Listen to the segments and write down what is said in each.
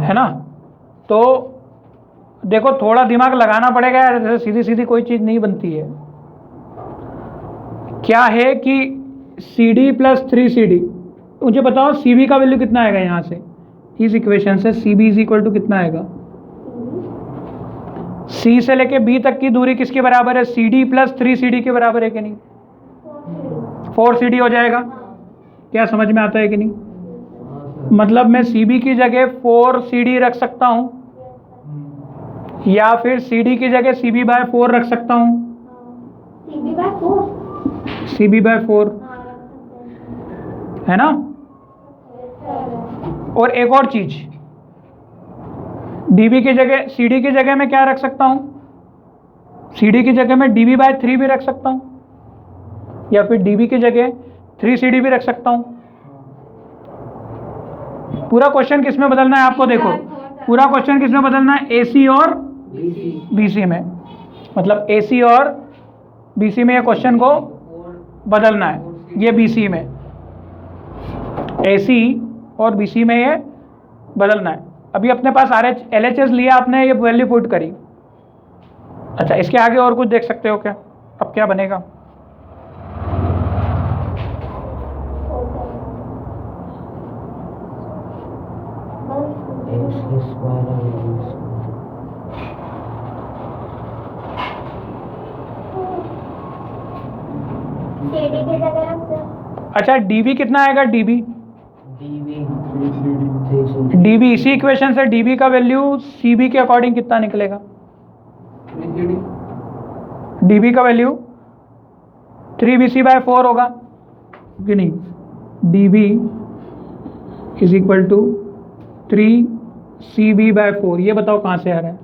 है ना। तो देखो थोड़ा दिमाग लगाना पड़ेगा यार, जैसे सीधी सीधी कोई चीज़ नहीं बनती है। क्या है कि CD प्लस 3CD, मुझे बताओ CB का वैल्यू कितना आएगा यहाँ से, इस इक्वेशन से CB इज इक्वल टू कितना आएगा। C से लेके B तक की दूरी किसके बराबर है, CD प्लस 3CD के बराबर है कि नहीं, 4CD हो जाएगा। क्या समझ में आता है कि नहीं? मतलब मैं CB की जगह 4CD रख सकता हूँ, या फिर CD की जगह CB/4 रख सकता हूँ। CB/4 है ना। और एक और चीज, DB की जगह CD की जगह मैं क्या रख सकता हूँ, CD की जगह मैं DB/3 भी रख सकता हूँ, या फिर DB की जगह 3CD भी रख सकता हूँ। पूरा क्वेश्चन किस में बदलना है आपको, देखो पूरा क्वेश्चन किस में बदलना है, AC और BC में। मतलब AC और BC में ये क्वेश्चन को बदलना है, ये BC में, AC और BC में ये बदलना है। अभी अपने पास RH LHS लिया आपने, ये वैल्यू पुट करी। अच्छा इसके आगे और कुछ देख सकते हो क्या, अब क्या बनेगा। अच्छा DB कितना आएगा, DB इसी इक्वेशन से DB का वैल्यू CB के अकॉर्डिंग कितना निकलेगा, DB का वैल्यू 3BC/4 होगा कि नहीं। DB is equal to 3CB/4, ये बताओ कहाँ से आ रहा है।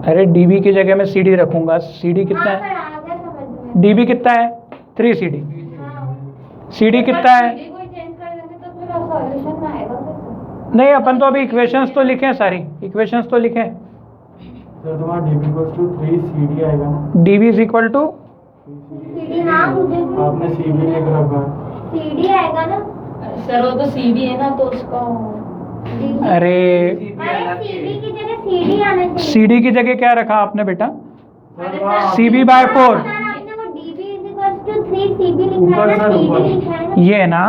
अरे DB की जगह मैं CD रखूंगा, CD कितना है, DB कितना है 3CD, CD कितना है, नहीं अपन तो अभी इक्वेशंस तो लिखे, सारी इक्वेशंस तो लिखे। तो तुम्हारा DB इक्वल्स टू 3CD आएगा ना, DB इज इक्वल टू आपने CB लिख रखा है, CD आएगा ना सर, वो तो CB है ना, तो उसका अरे CB की जगह CD आना चाहिए। CD की जगह क्या रखा आपने बेटा, CB/4, ये है ना,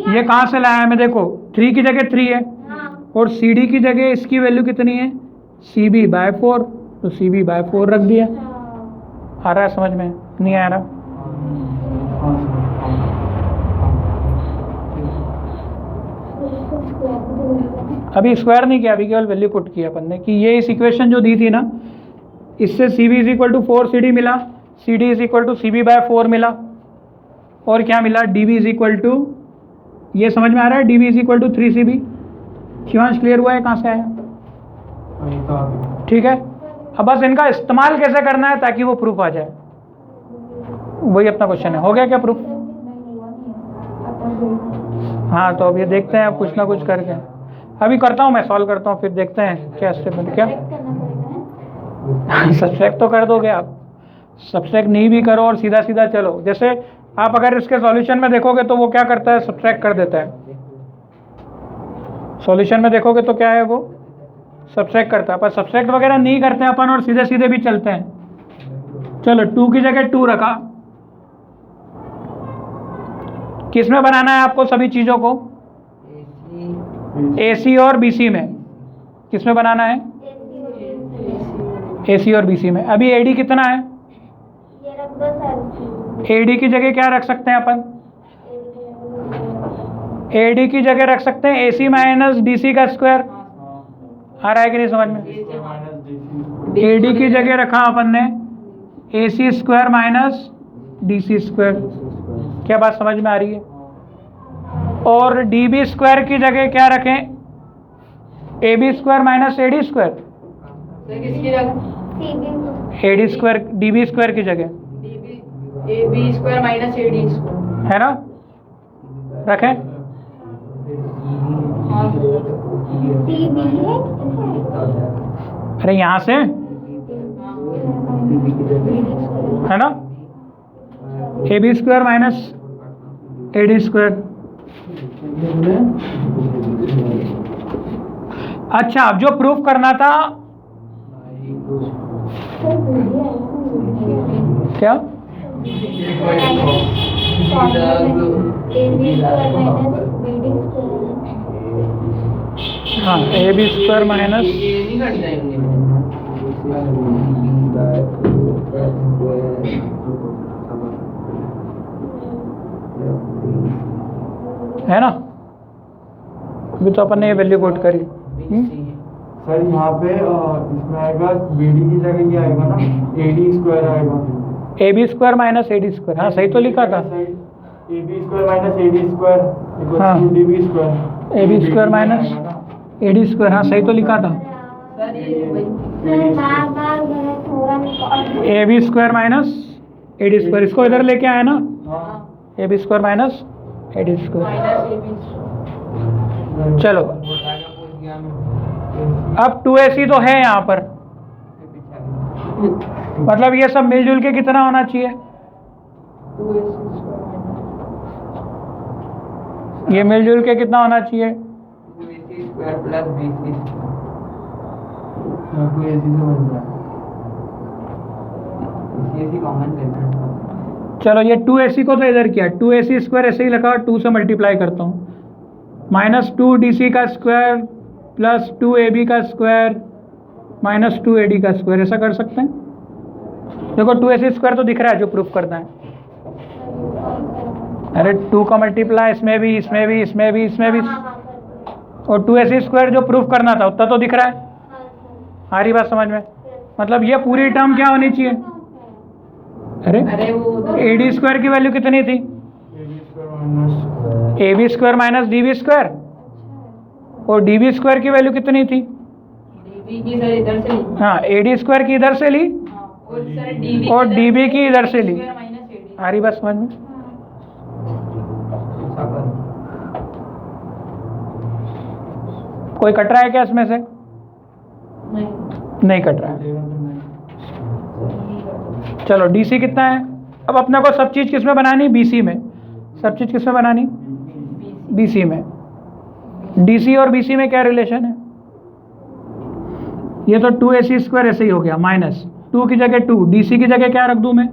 ये कहाँ से लाया है मैं, देखो 3 की जगह 3 है, और CD की जगह इसकी वैल्यू कितनी है CB/4, तो CB/4 रख दिया। आ रहा है समझ में, नहीं आ रहा। अभी स्क्वायर नहीं किया, अभी केवल वैल्यू पुट किया अपन ने कि ये इस इक्वेशन जो दी थी ना, इससे CB is equal to 4CD मिला, CD is equal to CB/4 मिला, और क्या मिला, DB इज इक्वल टू, ये समझ में आ रहा है, DB is equal to 3CB। Shivansh clear हुआ है कहाँ से आया, ठीक है। अब बस इनका इस्तेमाल कैसे करना है ताकि वो प्रूफ आ जाए, वही अपना क्वेश्चन है। हो गया क्या प्रूफ? हाँ तो अब ये देखते हैं, अब कुछ ना कुछ करके अभी करता हूँ, मैं सॉल्व करता हूँ, फिर देखते हैं क्या स्टेप बन, क्या सब्सट्रैक्ट तो कर दोगे आप, सब्सट्रैक्ट नहीं भी करो और सीधा सीधा चलो। जैसे आप अगर इसके सॉल्यूशन में देखोगे तो वो क्या करता है, सब्सट्रैक्ट कर देता है। सॉल्यूशन में देखोगे तो क्या है, वो सब्सट्रैक्ट करता है, पर सब्सट्रैक्ट वगैरह नहीं करते अपन और सीधे सीधे भी चलते हैं। चलो 2 की जगह 2 रखा, किस में बनाना है आपको सभी चीज़ों को, AC और BC में। किस में बनाना है, AC और BC में। अभी AD कितना है, AD की जगह क्या रख सकते हैं अपन, AD की जगह रख सकते हैं AC माइनस DC का स्क्वायर। आ रहा है कि नहीं समझ में? AD की जगह रखा अपन ने AC square minus DC square. क्या बात समझ में आ रही है? और डी बी स्क्वायर की जगह क्या रखें, A B square minus A D square, sir किसकी जगह? A D square D B square की जगह, A B square minus A D square, है ना, रखें। हाँ अरे यहाँ से है ना, A B square minus A D square. अच्छा, अब जो प्रूफ करना था क्या, हाँ ए बी स्क्वायर माइनस है ना, अभी तो अपन ने ये वैल्यू कोट करी। सर यहाँ पे इसमें आएगा बी डी की जगह ये आएगा ना, ए डी स्क्वायर आएगा, A B square minus A D square, हाँ सही तो लिखा था, A B square minus A D square हाँ। Equals to D B square, A B square minus A D square, हाँ सही तो लिखा था, सर ये वही A B square minus A D square, इसको इधर लेके आया ना, हाँ। A B square minus A D square. Minus A B. चलो अब 2ac तो है यहाँ पर, मतलब ये सब मिलजुल के कितना होना चाहिए, ये मिलजुल के कितना होना चाहिए, चलो ये 2ac को तो इधर किया, 2ac स्क्वायर ऐसे ही लगा, 2 से मल्टीप्लाई करता हूँ, माइनस 2dc का स्क्वायर प्लस 2ab का स्क्वायर माइनस 2ad का स्क्वायर, ऐसा कर सकते हैं। देखो 2ac स्क्वायर तो दिख रहा है जो प्रूफ करना है, अरे 2 का मल्टीप्लाई इसमें भी इसमें भी इसमें भी इसमें भी, और 2ac स्क्वायर जो प्रूफ करना था उतना तो दिख रहा है, आ रही बात समझ में, मतलब ये पूरी टर्म क्या होनी चाहिए, अरे वो ए डी स्क्वायर की वैल्यू कितनी थी, A B square minus D B square, और डी बी स्क्वायर की वैल्यू कितनी थी, डीबी की सर इधर से ली, हाँ ए डी स्क्वायर की इधर से ली और सर डीबी और डी बी की इधर से ली, माइनस ए डी। आ रही बात समझ में। कोई कट रहा है क्या इसमें से, नहीं कट रहा है। चलो डीसी कितना है, अब अपने को सब चीज़ किस में बनानी, बीसी में, सब चीज़ किस में बनानी, बीसी में। डीसी और बीसी में क्या रिलेशन है, ये तो 2ac स्क्वायर ऐसे ही हो गया, माइनस 2 की जगह 2, डीसी की जगह क्या रख दूं मैं,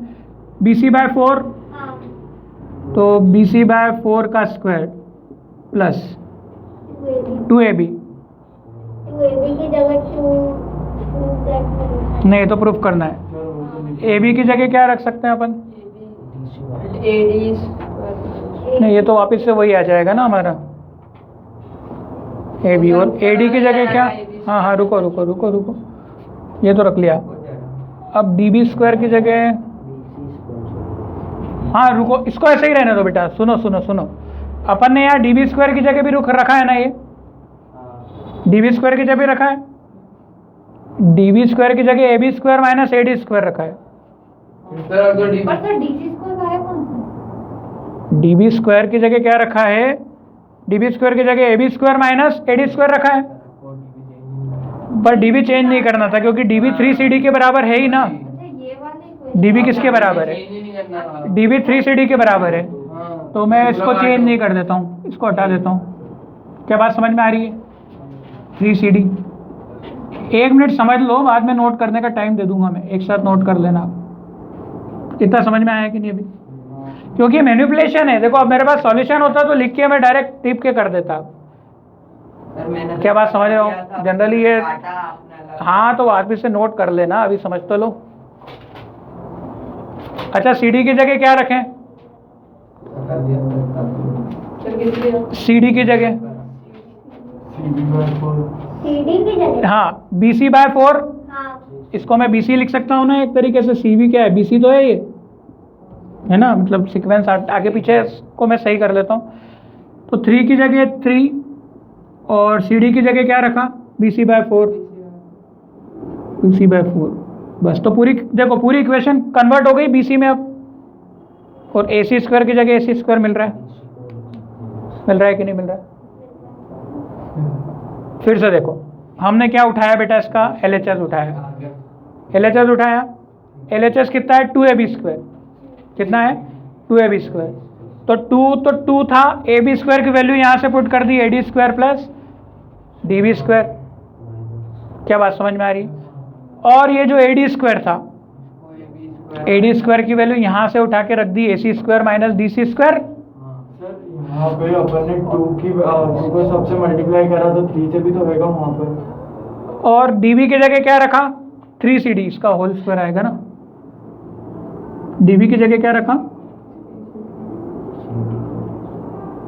bc बाय 4, तो bc बाय 4 का स्क्वायर प्लस 2ab, की जगह नहीं तो प्रूफ करना है, ab की जगह क्या रख सकते हैं अपन, ए डी नहीं ये तो वापस से वही आ जाएगा ना हमारा ab, और ad की जगह क्या, हाँ हाँ रुको रुको रुको रुको, ये तो रख लिया। अब db स्क्वायर की जगह, हाँ रुको इसको ऐसे ही रहने दो बेटा, सुनो सुनो सुनो, अपन ने यहाँ db स्क्वायर की जगह भी रखा है ना, ये db स्क्वायर की जगह रखा है, db स्क्वायर की जगह ab square minus ad square रखा है, पर सर डीसी स्क्वायर है कौन सा, db स्क्वायर की जगह क्या रखा है, db स्क्वायर की जगह ab square minus ad square रखा है, पर db चेंज नहीं करना था क्योंकि db 3cd के बराबर है ही ना, अच्छा ये वाले db किसके बराबर है, db 3cd के बराबर है, तो मैं इसको चेंज नहीं कर देता हूँ, इसको हटा देता हूँ। क्या बात समझ में आ रही है, 3cd, 1 मिनट समझ लो, बाद में नोट करने का टाइम दे दूंगा मैं, एक साथ नोट कर लेना। इतना समझ में आया कि नहीं अभी, क्योंकि मैनिपुलेशन है, देखो अब मेरे पास सॉल्यूशन होता तो लिख के मैं डायरेक्ट टिप के कर देता। क्या बात समझ रहे हो, जनरली ये, हाँ तो वापस से नोट कर लेना, अभी समझ तो लो। अच्छा CD की जगह क्या रखें, CD की जगह, सीडी की जगह, हाँ BC बाय 4, हाँ इसको मैं BC लिख सकता हूँ ना एक तरीके से, CV क्या है, BC तो है ये, है ना, मतलब सीक्वेंस आगे पीछे को मैं सही कर लेता हूँ। तो 3 की जगह 3 और CD की जगह क्या रखा, BC/4, BC/4 बस। तो पूरी देखो पूरी इक्वेशन कन्वर्ट हो गई BC में अब, और AC² की जगह AC² मिल रहा है कि नहीं मिल रहा है? फिर से देखो हमने क्या उठाया बेटा, इसका LHS उठाया। LHS उठाया, LHS कितना है, 2AB²। कितना है, 2AB²। तो 2 था, AB² की वैल्यू यहाँ से पुट कर दी, AD² प्लस DB²। क्या बात समझ में आ रही? और ये जो AD² था, AD² की वैल्यू यहाँ से उठा के रख दी, AC² माइनस DC²। सर यहाँ पे अपन ने 2 को सबसे मल्टीप्लाई करा तो 3 से भी तो होगा वहाँ पे। और DB की जगह क्या रखा, 3CD, इसका होल स्क्वायर आएगा ना। DB की जगह क्या रखा,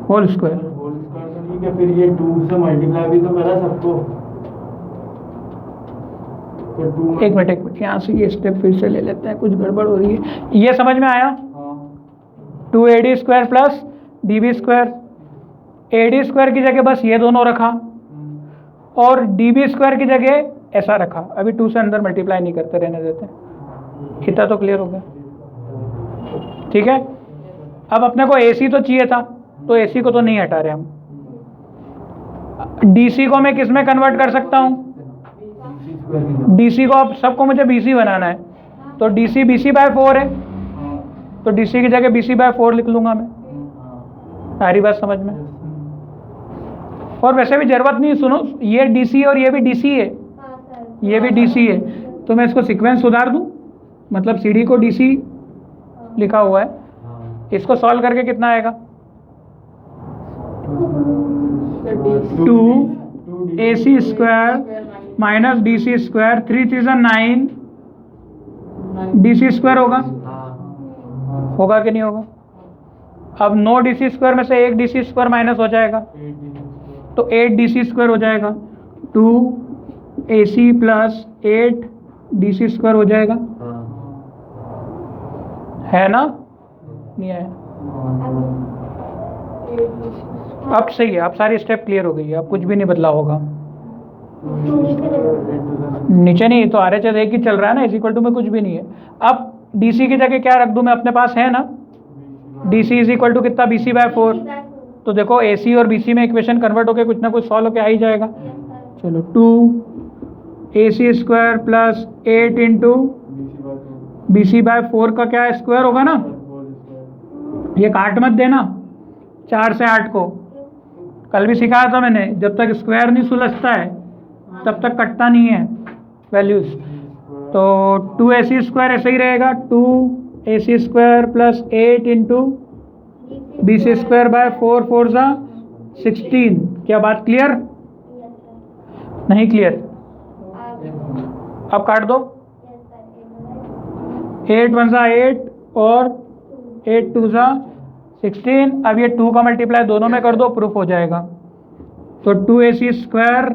होल स्क्वायर। होल स्क्वायर तो ठीक है, फिर ये 2 से मल्टीप्लाई भी तो करा सबको। तो 2 एक मिनट यहाँ से ये स्टेप फिर से ले लेते हैं, कुछ गड़बड़ हो रही है। ये समझ में आया, 2AD² प्लस DB²। AD² की जगह बस ये दोनों रखा, और DB² की जगह ऐसा रखा। अभी 2 से अंदर मल्टीप्लाई नहीं करते, रहने देते हैं। इतना तो क्लियर हो गया, ठीक है। अब अपने को AC तो चाहिए था, तो AC को तो नहीं हटा रहे हम। DC को मैं किस में कन्वर्ट कर सकता हूँ, DC को, अब सबको मुझे BC बनाना है, तो DC BC/4 है, तो DC की जगह BC/4 लिख लूंगा मैं। सारी बात समझ में? और वैसे भी जरूरत नहीं, सुनो, ये DC और ये भी DC है, ये भी DC है, तो मैं इसको सीक्वेंस सुधार दूं, मतलब CD को DC लिखा हुआ है, इसको सॉल्व करके कितना आएगा, 2AC² माइनस DC², 3 3 9 DC² होगा कि नहीं होगा? अब 9 DC² में से 1 DC² माइनस हो जाएगा, तो 8 DC² हो जाएगा। 2AC प्लस 8 DC² हो जाएगा, है ना? नहीं है? अब सही है, अब सारी स्टेप क्लियर हो गई है, अब कुछ भी नहीं बदला होगा। नीचे नहीं, तो RHS एक ही चल रहा है ना, इज इक्वल टू में कुछ भी नहीं है। अब DC की जगह क्या रख दूं मैं, अपने पास है ना, DC इज इक्वल टू कितना, BC/4। तो देखो AC और BC में इक्वेशन कन्वर्ट होकर कुछ ना कुछ सॉल्व होकर आ ही जाएगा। चलो 2AC² प्लस 8 इंटू BC/4 का क्या स्क्वायर होगा ना, ये काट मत देना 4 से 8 को, कल भी सिखाया था मैंने, जब तक स्क्वायर नहीं सुलझता है तब तक कटता नहीं है वैल्यूज। तो 2AC² ऐसे ही रहेगा, 2AC² प्लस 8 इंटू BC²/4, 4 सा 16। क्या बात क्लियर? नहीं क्लियर? अब काट दो, 8 1 सा 8 और 8 2 सा 16। अब ये 2 का मल्टीप्लाई दोनों में कर दो, प्रूफ हो जाएगा। तो 2AC²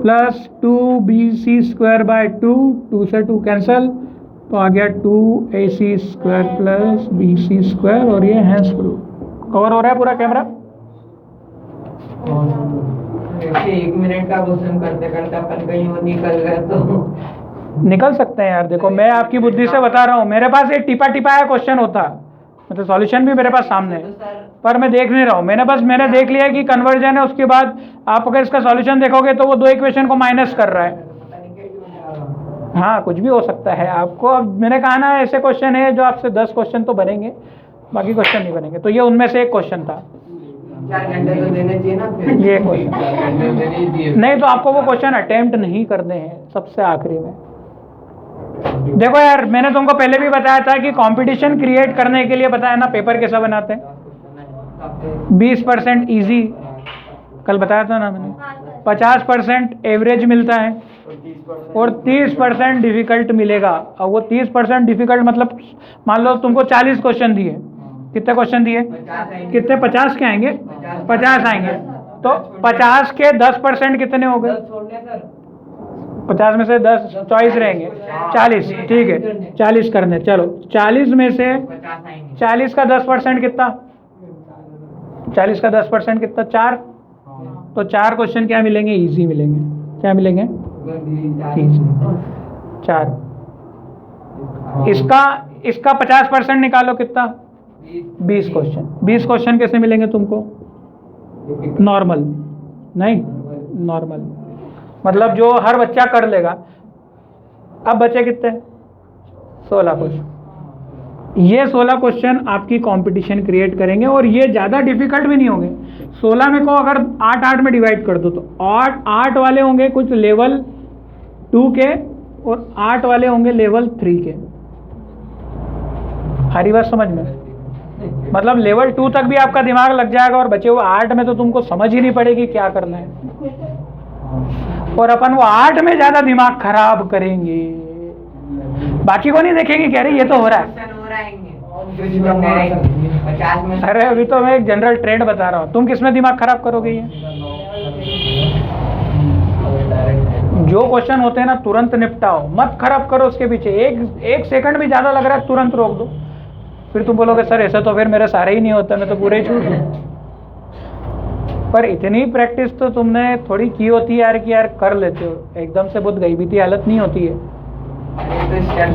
प्लस 2BC²/2, 2 से 2 कैंसल, तो आ गया 2AC² प्लस BC², और ये हैंस प्रूफ। कवर हो रहा है पूरा कैमरा? ऐसे 1 मिनट का क्वेश्चन करते करते अपन कहीं वो निकल गए तो निकल सकते हैं यार। देखो मैं आपकी बुद्धि से बता रहा हूँ, मेरे पास एक टिपा टिपाया क्वेश्चन होता, मतलब सॉल्यूशन भी मेरे पास सामने है, पर मैं देख नहीं रहा हूँ। मैंने देख लिया कि कन्वर्जन है, उसके बाद आप अगर इसका सॉल्यूशन देखोगे तो वो 2 इक्वेशन को माइनस कर रहा है। हाँ कुछ भी हो सकता है आपको। अब मैंने कहा ना, ऐसे क्वेश्चन है जो आपसे 10 क्वेश्चन तो बनेंगे, बाकी क्वेश्चन नहीं बनेंगे। तो ये उनमें से एक क्वेश्चन था, 4 घंटे तो देने चाहिए ना फिर। ये क्वेश्चन नहीं, तो आपको वो क्वेश्चन अटेम्प्ट नहीं करने हैं सबसे आखिरी में। देखो यार, मैंने तुमको पहले भी बताया था कि कंपटीशन क्रिएट करने के लिए बताया ना, पेपर कैसा बनाते हैं, 20% इजी, कल बताया था ना मैंने, 50% एवरेज मिलता है और 30% डिफिकल्ट मिलेगा। और वो 30% डिफिकल्ट मतलब मान लो तुमको 40 क्वेश्चन दिए, कितने क्वेश्चन दिए, कितने, 50 के आएंगे, 50 आएंगे, तो 50 के 10% कितने हो गए, 50 में से 10 चॉइस रहेंगे, 40, ठीक है 40 करने। चलो 40 में से 40 का 10% कितना, 40 का 10% कितना, 4। तो 4 क्वेश्चन क्या मिलेंगे, इजी मिलेंगे। क्या मिलेंगे, इजी। 4। इसका 50% निकालो, कितना, 20 क्वेश्चन। 20 क्वेश्चन कैसे मिलेंगे तुमको, नॉर्मल, नहीं नॉर्मल, मतलब जो हर बच्चा कर लेगा। अब बचे कितने, 16 क्वेश्चन। ये 16 क्वेश्चन आपकी कंपटीशन क्रिएट करेंगे और ये ज़्यादा डिफिकल्ट भी नहीं होंगे। 16 में को अगर 8-8 में डिवाइड कर दो तो 8 वाले होंगे कुछ लेवल 2 के और 8 वाले होंगे लेवल 3 के। हरी बात समझ में, मतलब लेवल 2 तक भी आपका दिमाग लग जाएगा और बचे हुए 8 में तो तुमको समझ ही नहीं पड़ेगी क्या करना है। और अपन वो 8 में ज़्यादा दिमाग खराब करेंगे, बाकी को नहीं देखेंगे, कह रहे ये तो हो रहा है। 50 में। अरे अभी तो मैं एक जनरल ट्रेंड बता रहा हूँ, तुम किस में दिमाग खराब करोगे। ये जो क्वेश्चन होते हैं ना तुरंत निपटाओ, मत खराब करो उसके पीछे। एक सेकंड भी ज़्यादा लग रहा है तुरंत रोक दो। फिर तुम बोलोगे सर ऐसा तो फिर मेरे सारे ही नहीं होता, मैं तो पूरे ही छूट दूँ। पर इतनी प्रैक्टिस तो तुमने थोड़ी की होती है यार कि यार कर लेते हो, एकदम से बहुत गईबीती हालत नहीं होती है।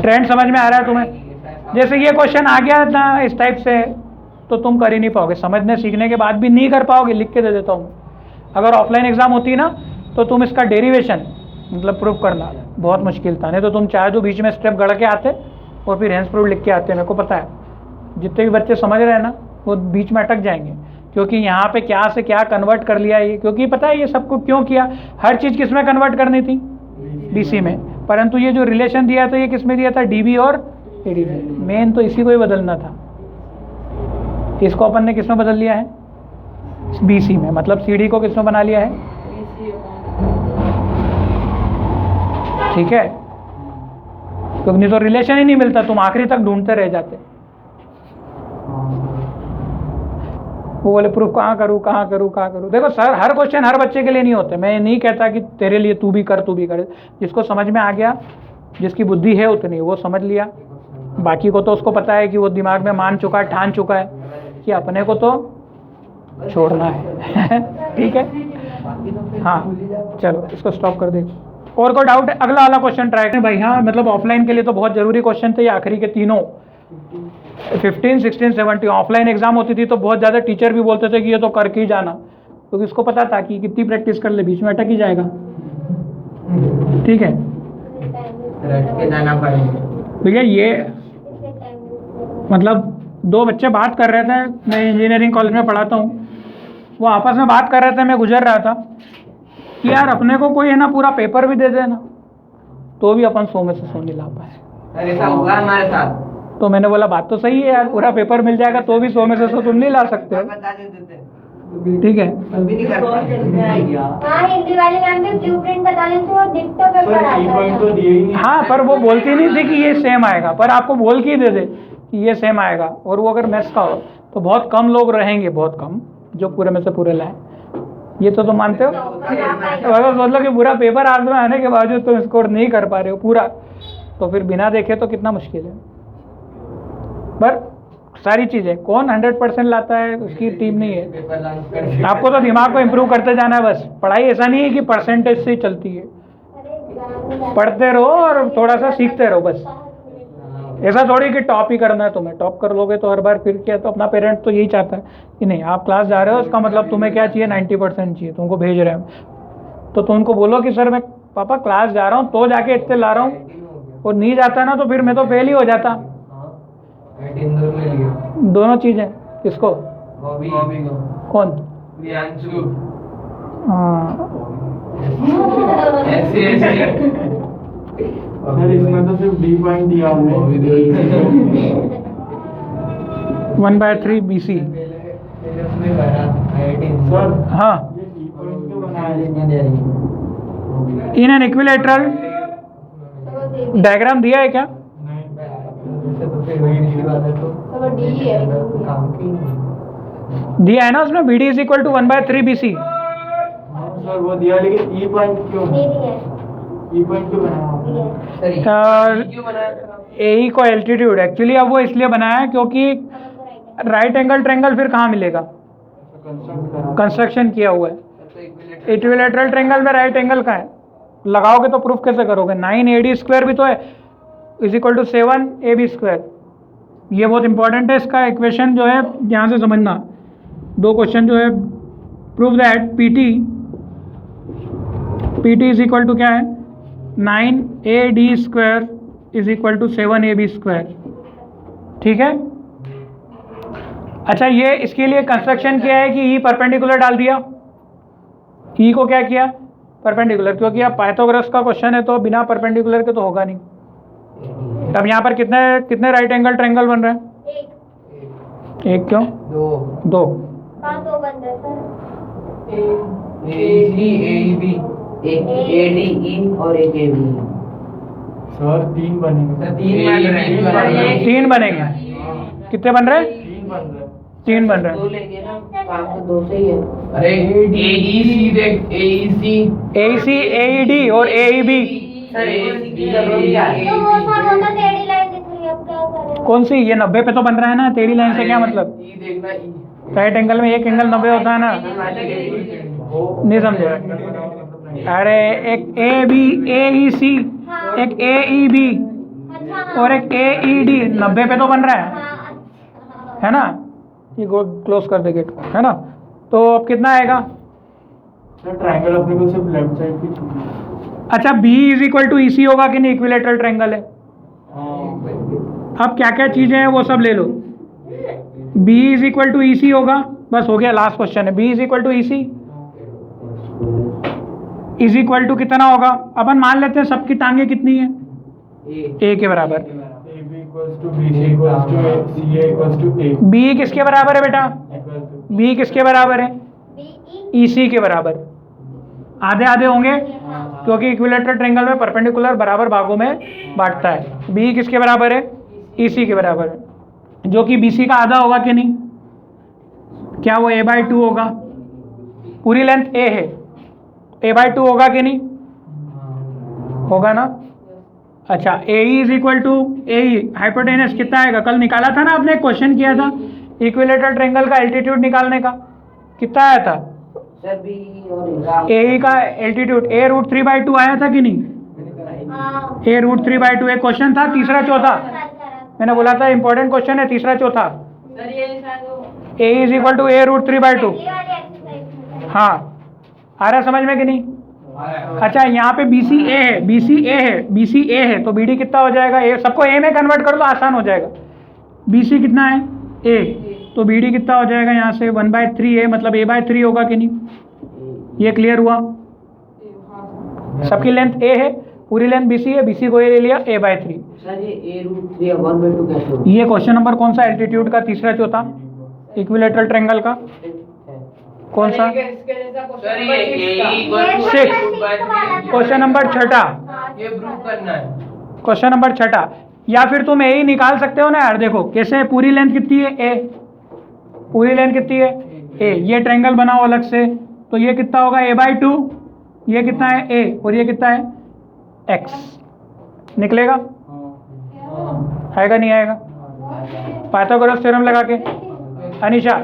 ट्रेंड समझ में आ रहा है तुम्हें। जैसे ये क्वेश्चन आ गया ना इस टाइप से तो तुम कर ही नहीं पाओगे, समझने सीखने के बाद भी नहीं कर पाओगे। लिख के दे देता हूँ, अगर ऑफलाइन एग्जाम होती ना तो तुम इसका डेरिवेशन मतलब प्रूफ करना बहुत मुश्किल था। नहीं तो तुम चाहे जो बीच में स्टेप गढ़ के आते और फिर हेंस प्रूफ लिख के आते। मेरे को पता है जितने भी बच्चे समझ रहे हैं ना वो बीच में अटक जाएंगे, क्योंकि यहाँ पे क्या से क्या कन्वर्ट कर लिया ये। क्योंकि पता है ये सबको क्यों किया, हर चीज़ किस में कन्वर्ट करनी थी, बीसी में। परंतु ये जो रिलेशन दिया था ये किस में दिया था, डीबी और एडी में। मेन तो इसी को ही बदलना था। इसको अपन ने किस में बदल लिया है, बीसी में। मतलब सीडी को किस में बना लिया है, ठीक है। क्योंकि नहीं तो रिलेशन ही नहीं मिलता, तुम आखिरी तक ढूंढते रह जाते। वो बोले प्रूफ कहाँ करूँ कहाँ करूँ कहाँ करूँ। देखो सर हर क्वेश्चन हर बच्चे के लिए नहीं होते। मैं ये नहीं कहता कि तेरे लिए तू भी कर तू भी कर। जिसको समझ में आ गया, जिसकी बुद्धि है उतनी, वो समझ लिया। बाकी को तो उसको पता है कि वो दिमाग में मान चुका है, ठान चुका है कि अपने को तो छोड़ना है। ठीक है, हाँ चलो इसको स्टॉप कर दे। और कोई डाउट है, अगला वाला क्वेश्चन ट्राई करें भाई। हाँ मतलब ऑफलाइन के लिए तो बहुत जरूरी क्वेश्चन थे ये आखिरी के तीनों, 15, 16, 17। ऑफलाइन एग्जाम होती थी तो बहुत ज़्यादा टीचर भी बोलते थे कि ये तो करके ही जाना, क्योंकि इसको पता था कि कितनी प्रैक्टिस कर ले बीच में अटक ही जाएगा। ठीक है, रट के जाना पड़ेगा भैया। ये मतलब दो बच्चे बात कर रहे थे, मैं इंजीनियरिंग कॉलेज में पढ़ाता हूँ, वो आपस में बात कर रहे थे, मैं गुजर रहा था कि यार अपने को कोई है ना पूरा पेपर भी दे देना तो भी अपन 100 में से 100 नहीं ला पाए। अरे ऐसा हुआ हमारे साथ। तो मैंने बोला बात तो सही है यार, पूरा पेपर मिल जाएगा तो भी 100 में से 100 तुम नहीं ला सकते हो। बता देते थे, ठीक है, अभी नहीं कर पाते। हाँ हिंदी वाले मैम भी ब्लूप्रिंट बता देते हैं और दिखता पेपर सर आता ई पॉइंट तो है। दिए ही नहीं। हाँ पर वो बोलती नहीं थी कि ये सेम आएगा, पर आपको बोल के ही दे दे कि ये सेम आएगा। और वो अगर मैथ्स का हो तो बहुत कम लोग रहेंगे, बहुत कम, जो पूरे में से पूरे लाए। ये तो तुम मानते हो। अगर सोच लो कि पूरा पेपर हाथ में आने के बावजूद तुम स्कोर नहीं कर पा रहे हो पूरा, तो फिर बिना देखे तो कितना मुश्किल है। पर सारी चीज़ें कौन 100% लाता है उसकी टीम नहीं है। पेपर लॉन्च कर आपको तो दिमाग को इम्प्रूव करते जाना है बस। पढ़ाई ऐसा नहीं है कि परसेंटेज से ही चलती है, पढ़ते रहो और थोड़ा सा सीखते रहो बस। ऐसा थोड़ी कि टॉप ही करना है तुम्हें, टॉप कर लोगे तो हर बार फिर क्या, तो अपना पेरेंट तो यही चाहता है कि नहीं आप क्लास जा रहे हो उसका मतलब तुम्हें क्या चाहिए, 90% चाहिए, तुमको भेज रहे हैं। तो तुम उनको बोलो कि सर मैं पापा क्लास जा रहा हूँ तो जाके इतने ला रहा हूँ, और नहीं जाता ना तो फिर मैं तो फेल ही हो जाता। इंदौर में लिया दोनों चीज़ें। किसको, बॉबी कौन, प्रियांशु हाँ ऐसे सर इसमें तो सिर्फ डी पॉइंट दिया हमने। 1/3 BC। सर हाँ, ये डी पॉइंट क्यों बनाया? इन एन इक्विलेटरल डायग्राम दिया है क्या, तो डी है। दिया है ना उसमें, BD = 1/3 BC। सर वो दिया, लेकिन ई पॉइंट क्यों, नहीं है। ई पॉइंट क्यों बनाया? AE को एल्टीट्यूड एक्चुअली अब वो इसलिए बनाया है क्योंकि राइट एंगल ट्रायंगल फिर कहाँ मिलेगा, कंस्ट्रक्ट करा कंस्ट्रक्शन किया हुआ है। तो इक्विलेटरल इक्विलेटरल ट्रायंगल में राइट एंगल का है, लगाओगे तो प्रूफ कैसे करोगे? 9AD² भी तो है इज इक्वल टू 7AB²। ये बहुत इंपॉर्टेंट है, इसका इक्वेशन जो है ध्यान से समझना। दो क्वेश्चन जो है, prove that PT is equal to क्या है? 9AD² is equal to 7AB²। ठीक है। अच्छा, ये इसके लिए कंस्ट्रक्शन किया है कि ई परपेंडिकुलर डाल दिया। ई को क्या किया? परपेंडिकुलर, क्योंकि अब पाइथागोरस का क्वेश्चन है तो बिना परपेंडिकुलर के तो होगा नहीं। अब यहाँ पर कितने कितने राइट एंगल ट्रायंगल बन रहे हैं? एक क्यों? दो। दो बन रहे सर। AEC AEB, एक ADE और एक AB। सर 3 बनेंगे। सर 3 बन रहे हैं। 3 बनेंगे। कितने बन रहे हैं? 3 बन रहे हैं। 3 बन रहे दो हैं। लेंगे ना, काम तो 2 से ही है। अरे AEC देख, AEC AEC, AED और AEB। सर AEC की जरूरत क्या है? तो वो सर वो तो टेढ़ी लाइन दिख रही है, अब क्या करें? कौन सी? ये 90 पे तो बन रहा है ना, टेढ़ी लाइन से क्या मतलब? E देखना, E राइट एंगल में एक एंगल 90 होता है ना। नहीं समझे? अरे एक AEC, एक AEB अच्छा और एक AED 90 पे तो बन रहा है हाँ, ना? ये क्लोज कर दे गेट को, है ना? तो अब कितना आएगा? सर ट्रायंगल अपने को सिर्फ लेफ्ट साइड की चाहिए। अच्छा, B is equal to EC होगा कि नहीं? इक्विलेटरल ट्रायंगल है। अब क्या क्या चीजें हैं वो सब ले लो। B is equal to EC होगा, बस हो गया, लास्ट क्वेश्चन है। B is equal to EC is equal to कितना होगा? अपन मान लेते हैं सबकी टांगे कितनी है? A के बराबर। AB equals to BC equals to CA equals to A B किसके बराबर है बेटा? equals to B किसके बराबर है? BE EC के बराबर। आधे आधे होंगे क्योंकि इक्विलेटरल ट्रायंगल में परपेंडिकुलर बराबर भागों में बांटता है। B किसके बराबर है? EC के बराबर है, जो कि BC का आधा होगा कि नहीं? क्या वो A/2 होगा? पूरी लेंथ A है, A/2 होगा कि नहीं? होगा ना? अच्छा, AE is equal to AE hypotenuse कितना आएगा? कल निकाला था ना आपने, क्वेश्चन किया था इक्विलेटरल ट्रायंगल का एल्टीट्यूड निकालने का, कितना आया था? सर BE और AE का एल्टीट्यूड A√3/2 आया था कि नहीं? हाँ A√3/2 एक क्वेश्चन था, तीसरा चौथा। मैंने बोला था इंपॉर्टेंट क्वेश्चन है, तीसरा चौथा। सर ये शायद AE is equal to A√3/2। ये वाली एक्सरसाइज हाँ, आ रहा है समझ में कि नहीं? अच्छा, यहाँ पे BCA है, BCA है, BCA है, तो BD कितना हो जाएगा? A, सबको A में कन्वर्ट कर दो, आसान हो जाएगा। BC कितना है? A, तो BD कितना हो जाएगा यहाँ से? 1/3A, मतलब A/3 होगा कि नहीं? ये क्लियर हुआ? सबकी लेंथ A है, पूरी लेंथ BC है, BC को A ले लिया, A/3। सर ये A√3 और 1/2 कैसे होगा? ये क्वेश्चन नंबर कौन सा? एल्टीट्यूड का तीसरा चौथा, इक्विलेटरल ट्रायंगल का कौन सा? इसके जैसा सर क्वेश्चन ये AE equal to Six। A√3/3 question number छठा, ये प्रूव करना है। क्वेश्चन नंबर छठा। या फिर तुम A ही निकाल सकते हो ना यार। देखो कैसे है, पूरी लेंथ कितनी है? A, पूरी लेंथ कितनी है? A। ये ट्रायंगल बनाओ अलग से, तो ये कितना होगा? A/2। ये कितना है? A, और ये कितना है? X। निकलेगा? आएगा नहीं आएगा? पाइथागोरस थ्योरम लगा के, अनिशा,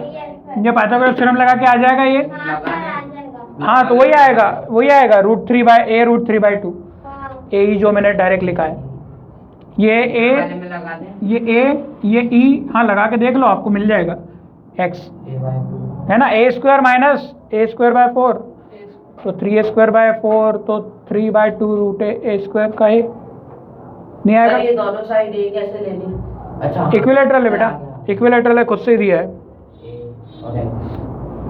ये पाइथागोरस थ्योरम लगा के आ जाएगा ये? हाँ, तो वही आएगा, वही आएगा, √3/A√3/2। AE जो मैंने डायरेक्ट लिखा है, ये A, वाले में लगा दें। ये A, ये E, हाँ लगा के देख लो, आपको मिल जाएगा X, है ना? A² माइनस A²/4, तो 3A²/4, तो 3/2 √A² का A नहीं सर आएगा? ये दोनों साइड A कैसे ले ली? अच्छा इक्विलेटरल है बेटा, इक्विलेटरल है, खुद से ही दिया है, और X।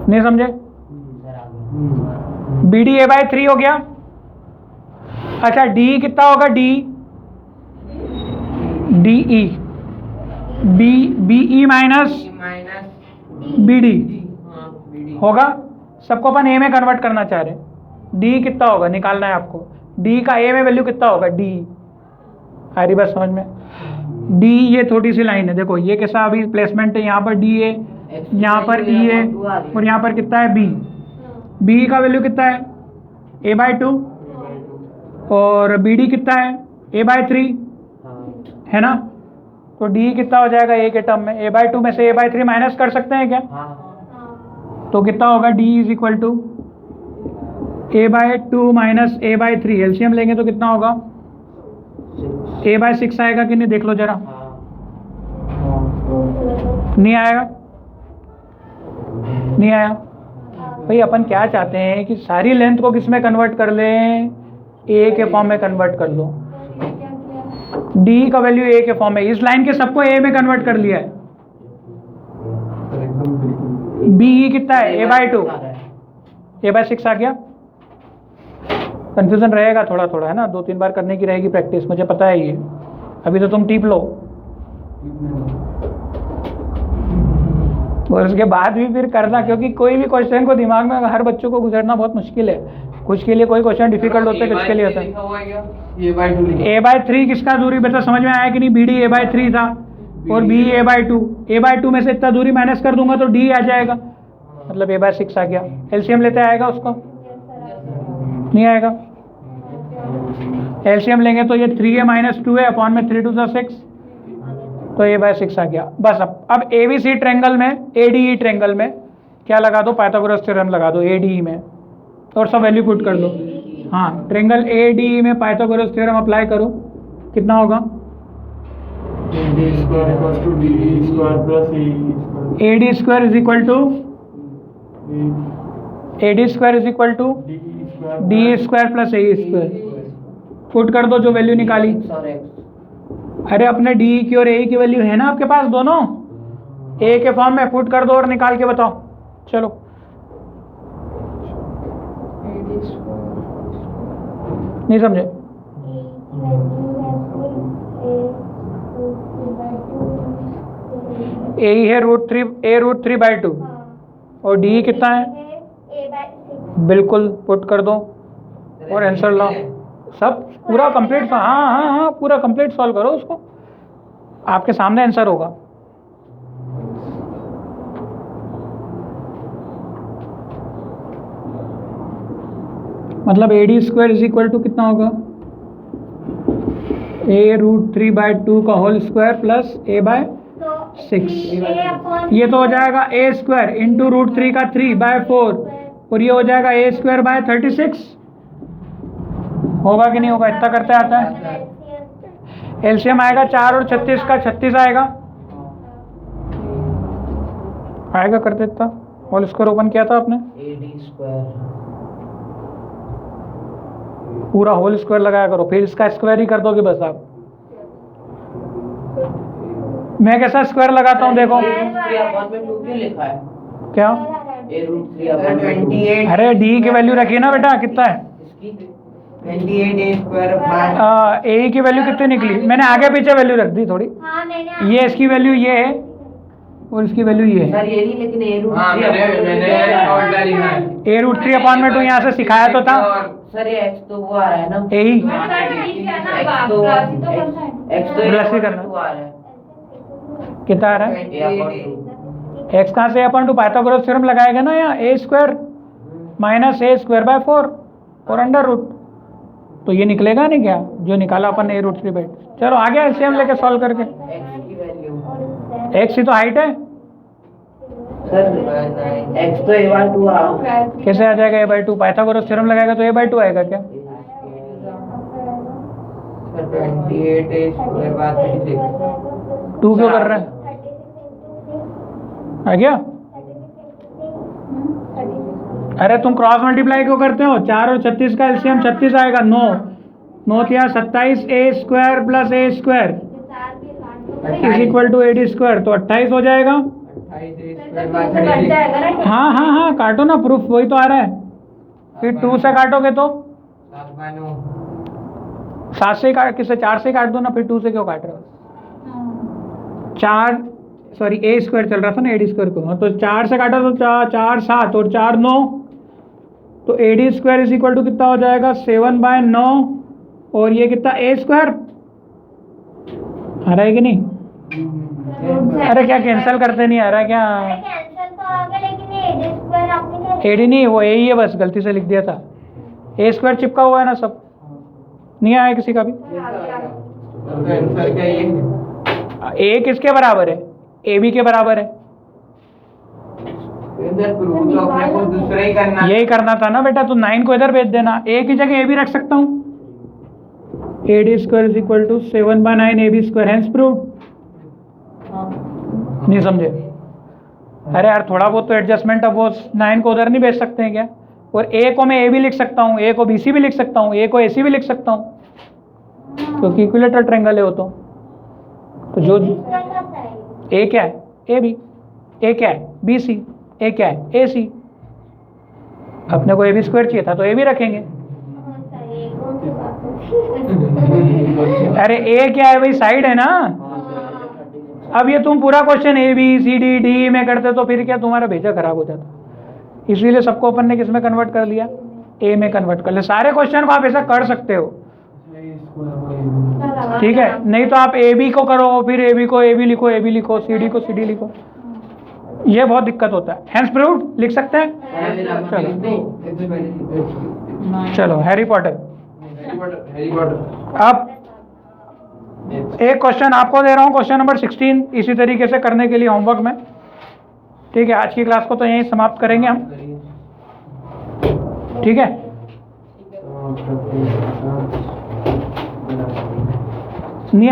नहीं समझे? सर आगे। BD A/3 हो गया। अच्छा, DE कितना होगा? DE BE माइनस BD होगा। सबको अपन A में कन्वर्ट करना चाह रहे हैं। D कितना होगा निकालना है आपको। D का A में वैल्यू कितना होगा? D आ रही बात समझ में? D, ये छोटी सी लाइन है, देखो ये कैसा अभी प्लेसमेंट है, यहाँ पर D है, यहाँ पर E है, और यहाँ पर कितना है? B। B का वैल्यू कितना है? A/2, और BD कितना है? A/3, है ना? तो D कितना हो जाएगा A के टर्म में? A/2 में से A/3 माइनस कर सकते हैं क्या? हाँ तो कितना होगा d is equal to a/2 minus a/3। LCM लेंगे तो कितना होगा a/6 आएगा कि नहीं, देख लो जरा। नहीं आएगा, नहीं आया। भाई अपन क्या चाहते हैं कि सारी लेंथ को किस में कन्वर्ट कर लें, a के फॉर्म में कन्वर्ट कर लो। d का वैल्यू a के फॉर्म में, इस लाइन के सबको a में कन्वर्ट कर लिया है। b कितना है a/2, a/6 आ गया। कंफ्यूजन रहेगा थोड़ा थोड़ा, है ना, 2-3 बार करने की रहेगी प्रैक्टिस, मुझे पता है ये। अभी तो तुम टीप लो, और उसके बाद भी फिर करना, क्योंकि कोई भी क्वेश्चन को दिमाग में हर बच्चों को गुजरना बहुत मुश्किल है। कुछ के लिए कोई क्वेश्चन डिफिकल्ट होता है, कुछ के लिए होता है। a/3 किसका दूरी बता, समझ में आया कि नहीं? bd a/3 था और b a/2। a/2 में से इतना दूरी माइनस कर दूंगा तो d आ जाएगा, मतलब a/6 आ गया। एलसीएम लेते आएगा उसको, नहीं आएगा। एलसीएम लेंगे तो ये 3a माइनस 2a अपॉन में 3 2 6, तो a/6 आ गया। बस अब ABC ट्रेंगल में, ADE ट्रेंगल में क्या लगा दो, पाइथागोरस थ्योरम लगा दो ADE में, और सब वैल्यू पुट कर दो। हाँ, ट्रेंगल ADE में पाइथागोरस थ्योरम अप्लाई करो, कितना होगा AD square is equal to D square plus A square. Put कर दो जो वैल्यू निकाली। अरे अपने डी की और ए की वैल्यू है ना आपके पास दोनों, ए के फॉर्म में पुट कर दो और निकाल के बताओ। चलो नहीं समझे? ए ही है √3/2 और डी कितना है, बिल्कुल पुट कर दो और आंसर लाओ। सब पूरा कंप्लीट, हाँ पूरा कंप्लीट सॉल्व करो उसको, आपके सामने आंसर होगा। मतलब AD square is equal to कितना होगा, a√3/2 का होल स्क्वायर प्लस a/6। ये तो हो जाएगा a स्क्वायर इंटू √3 का 3/4 और ये हो जाएगा a स्क्वायर बाय 36। होगा कि नहीं होगा? इतना करते आता है। एलसीएम आएगा 4 और 36 का 36 आएगा, करते इतना। होल स्क्वायर ओपन किया था आपने, AD स्क्वायर पूरा होल स्क्वायर लगाया करो, फिर इसका स्क्वायर ही कर दोगे बस आप। मैं कैसा स्क्वायर लगाता हूँ देखो, लिखा है क्या A√3/28। अरे डी की वैल्यू रखिए ना बेटा, कितना है 28 स्क्वायर ए की वैल्यू कितनी निकली, मैंने आगे पीछे वैल्यू रख दी थोड़ी। ये इसकी वैल्यू ये है और इसकी वैल्यू ये है। सर ये नहीं, लेकिन a√3/2 यहाँ से सिखाया तो था। सर ये x तो वो आ रहा है ना, ए ही x तो प्लस ही करना। आ रहा है, कितना आ रहा है, x कहाँ से अपन टू पाइथागोरस थ्योरम लगाएगा ना, यहाँ a स्क्वायर माइनस a²/4 और अंडर रूट, तो ये निकलेगा नहीं क्या जो निकाला अपन a√3/2। चलो आ गया एलसीएम लेके सॉल्व करके। x की वैल्यू x ही तो हाइट है, सर x तो a/2 आ कैसे आ जाएगा a/2? पाइथागोरस थ्योरम लगाएगा तो a/2 आएगा क्या? सर 28 स्क्वायर बाय 36 2 क्यों कर रहा है, आ गया? अरे तुम क्रॉस मल्टीप्लाई क्यों करते हो? 4 और 36 का एलसीएम 36 आएगा, 9 या 27 a² plus a² is equal to AD square, तो 28 हो जाएगा। 28 स्क्वायर बाय 36। हाँ काटो ना, प्रूफ वही तो आ रहा है। फिर 2 से काटोगे तो 7/9 7 से काट, किससे 4 से काट दो ना, फिर 2 से क्यों काट रहे हो? 4 सॉरी a² चल रहा था ना, AD स्क्वायर को, तो 4 से काटा तो 4 7 और 4 9, तो AD square is equal to कितना हो जाएगा 7/9 और ये कितना a²। आ रहा है कि नहीं? अरे क्या कैंसिल करते नहीं आ रहा क्या? AD नहीं, वो a ही है, बस गलती से लिख दिया था। a² चिपका हुआ है ना, सब नहीं आया किसी का भी। आंसर क्या ये a किसके बराबर है? AB के बराबर है। इधर प्रूव तो अपने को दूसरा ही करना यही करना था ना बेटा, तो 9 को इधर भेज देना, ए की जगह ए भी रख सकता हूँ, AD square is equal to 7/9 AB square, hence proved. नहीं समझे? अरे यार थोड़ा बहुत तो एडजस्टमेंट, अब वो 9 को उधर नहीं भेज सकते हैं क्या? और ए को मैं ए भी लिख सकता हूँ, ए को BC भी लिख सकता हूँ, ए को AC भी लिख सकता हूँ, क्योंकि इक्विलेटरल ट्रायंगल है वो तो जो ए क्या है, ए बी, ए क्या है BC, ए क्या है AC, अपने को AB स्क्वायर चाहिए था तो ए भी रखेंगे। अरे ए क्या है भाई, साइड है ना। अब ये तुम पूरा क्वेश्चन ABCD में करते तो फिर क्या तुम्हारा भेजा खराब हो जाता, इसीलिए सबको अपन ने किस में कन्वर्ट कर लिया, ए में कन्वर्ट कर लिया। सारे क्वेश्चन को आप ऐसा कर सकते हो, ठीक है, नहीं तो आप AB को करो, फिर AB को AB लिखो, AB लिखो, CD को CD लिखो, ये बहुत दिक्कत होता है। हेंस प्रूव्ड लिख सकते हैं। चलो हैरी पॉटर। अब एक क्वेश्चन आपको दे रहा हूँ, क्वेश्चन नंबर 16, इसी तरीके से करने के लिए होमवर्क में, ठीक है। आज की क्लास को तो यहीं समाप्त करेंगे हम, ठीक है।